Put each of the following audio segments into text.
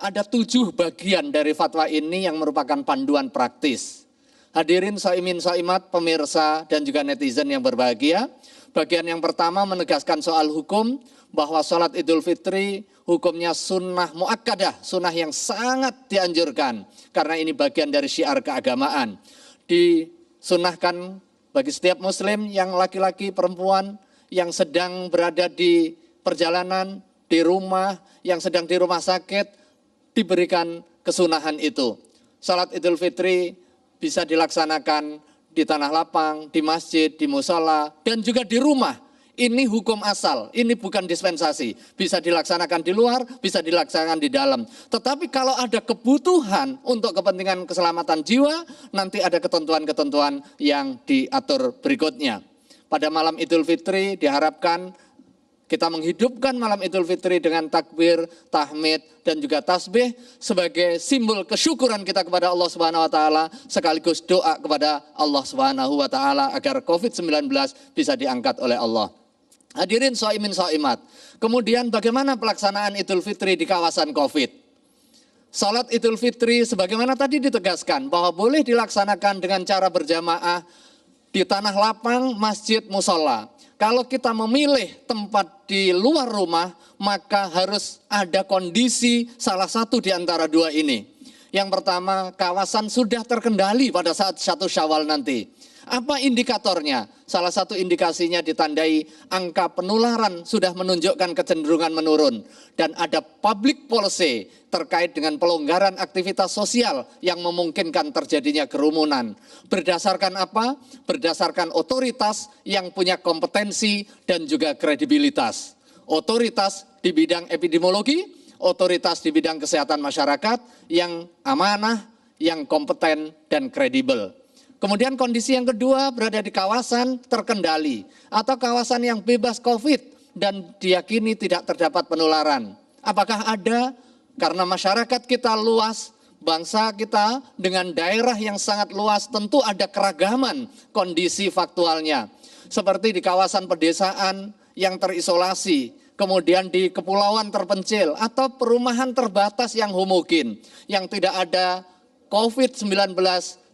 ada 7 bagian dari fatwa ini yang merupakan panduan praktis. Hadirin shaimin shaimat, pemirsa dan juga netizen yang berbahagia. Bagian yang pertama menegaskan soal hukum bahwa sholat Idul Fitri hukumnya sunnah muakkadah, sunnah yang sangat dianjurkan karena ini bagian dari syiar keagamaan. Disunnahkan bagi setiap muslim yang laki-laki, perempuan yang sedang berada di perjalanan, di rumah, yang sedang di rumah sakit, diberikan kesunahan itu. Salat Idul Fitri bisa dilaksanakan di tanah lapang, di masjid, di musala, dan juga di rumah. Ini hukum asal, ini bukan dispensasi. Bisa dilaksanakan di luar, bisa dilaksanakan di dalam. Tetapi kalau ada kebutuhan untuk kepentingan keselamatan jiwa, nanti ada ketentuan-ketentuan yang diatur berikutnya. Pada malam Idul Fitri diharapkan kita menghidupkan malam Idul Fitri dengan takbir, tahmid, dan juga tasbih sebagai simbol kesyukuran kita kepada Allah Subhanahu wa taala sekaligus doa kepada Allah Subhanahu wa taala agar Covid-19 bisa diangkat oleh Allah. Hadirin shaimin shaimat. Kemudian bagaimana pelaksanaan Idul Fitri di kawasan Covid? Salat Idul Fitri sebagaimana tadi ditegaskan bahwa boleh dilaksanakan dengan cara berjamaah di tanah lapang, masjid, musala. Kalau kita memilih tempat di luar rumah, maka harus ada kondisi salah satu di antara dua ini. Yang pertama, kawasan sudah terkendali pada saat 1 Syawal nanti. Apa indikatornya? Salah satu indikasinya ditandai angka penularan sudah menunjukkan kecenderungan menurun. Dan ada public policy terkait dengan pelonggaran aktivitas sosial yang memungkinkan terjadinya kerumunan. Berdasarkan apa? Berdasarkan otoritas yang punya kompetensi dan juga kredibilitas. Otoritas di bidang epidemiologi, otoritas di bidang kesehatan masyarakat yang amanah, yang kompeten dan kredibel. Kemudian kondisi yang kedua berada di kawasan terkendali atau kawasan yang bebas COVID dan diyakini tidak terdapat penularan. Apakah ada? Karena masyarakat kita luas, bangsa kita dengan daerah yang sangat luas tentu ada keragaman kondisi faktualnya. Seperti di kawasan pedesaan yang terisolasi, kemudian di kepulauan terpencil atau perumahan terbatas yang homogen, yang tidak ada COVID-19,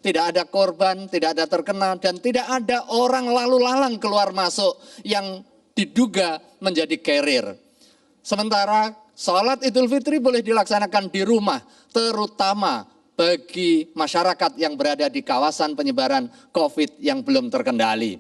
tidak ada korban, tidak ada terkena, dan tidak ada orang lalu lalang keluar masuk yang diduga menjadi carrier. Sementara sholat Idul Fitri boleh dilaksanakan di rumah, terutama bagi masyarakat yang berada di kawasan penyebaran COVID yang belum terkendali.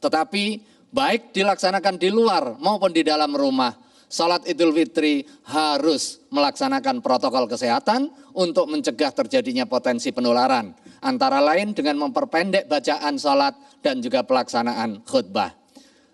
Tetapi baik dilaksanakan di luar maupun di dalam rumah, sholat Idul Fitri harus melaksanakan protokol kesehatan untuk mencegah terjadinya potensi penularan. Antara lain dengan memperpendek bacaan sholat dan juga pelaksanaan khutbah.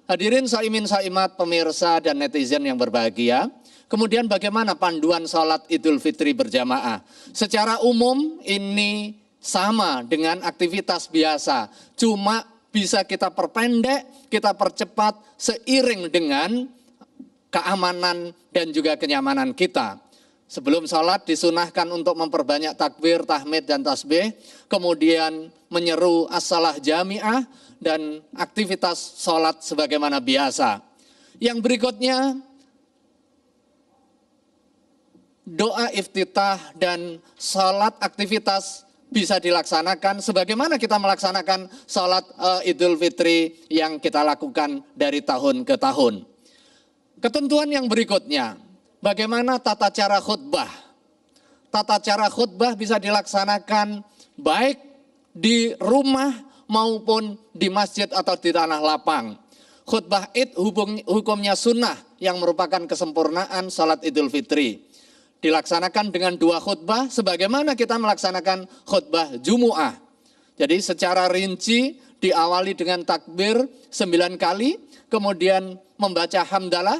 Hadirin shaimin shaimat, pemirsa dan netizen yang berbahagia. Kemudian bagaimana panduan sholat Idul Fitri berjamaah? Secara umum ini sama dengan aktivitas biasa. Cuma bisa kita perpendek, kita percepat seiring dengan keamanan dan juga kenyamanan kita. Sebelum sholat disunahkan untuk memperbanyak takbir, tahmid, dan tasbih. Kemudian menyeru as-salah jami'ah dan aktivitas sholat sebagaimana biasa. Yang berikutnya, doa iftitah dan sholat aktivitas bisa dilaksanakan sebagaimana kita melaksanakan sholat Idul Fitri yang kita lakukan dari tahun ke tahun. Ketentuan yang berikutnya, bagaimana tata cara khutbah? Tata cara khutbah bisa dilaksanakan baik di rumah maupun di masjid atau di tanah lapang. Khutbah Id hukumnya sunnah yang merupakan kesempurnaan salat Idul Fitri. Dilaksanakan dengan 2 khutbah sebagaimana kita melaksanakan khutbah Jumu'ah. Jadi secara rinci diawali dengan takbir 9 kali, kemudian membaca hamdalah,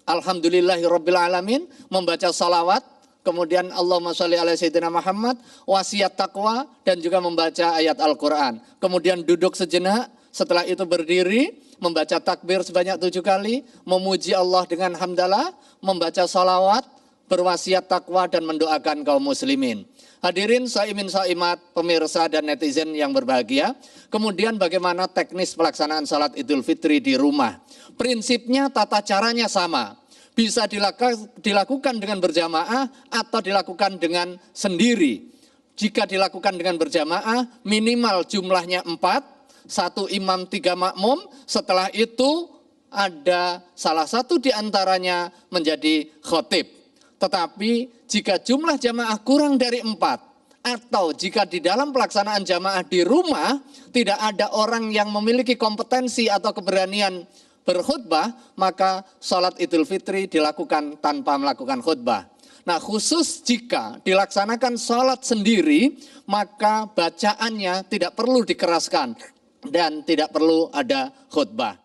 alhamdulillahirrabbilalamin, membaca salawat, kemudian Allahumma sholli ala sayyidina Muhammad, wasiat taqwa, dan juga membaca ayat Al-Quran. Kemudian duduk sejenak, setelah itu berdiri, membaca takbir sebanyak 7 kali, memuji Allah dengan hamdalah, membaca salawat, berwasiat takwa, dan mendoakan kaum muslimin. Hadirin shaimin shaimat, pemirsa dan netizen yang berbahagia. Kemudian bagaimana teknis pelaksanaan salat Idul Fitri di rumah? Prinsipnya tata caranya sama. bisa dilakukan dengan berjamaah atau dilakukan dengan sendiri. Jika dilakukan dengan berjamaah, minimal jumlahnya 4, 1 imam 3 makmum, setelah itu ada salah satu di antaranya menjadi khotib. Tetapi jika jumlah jamaah kurang dari 4, atau jika di dalam pelaksanaan jamaah di rumah tidak ada orang yang memiliki kompetensi atau keberanian berkhutbah, maka sholat Idul Fitri dilakukan tanpa melakukan khutbah. Nah, khusus jika dilaksanakan sholat sendiri, maka bacaannya tidak perlu dikeraskan dan tidak perlu ada khutbah.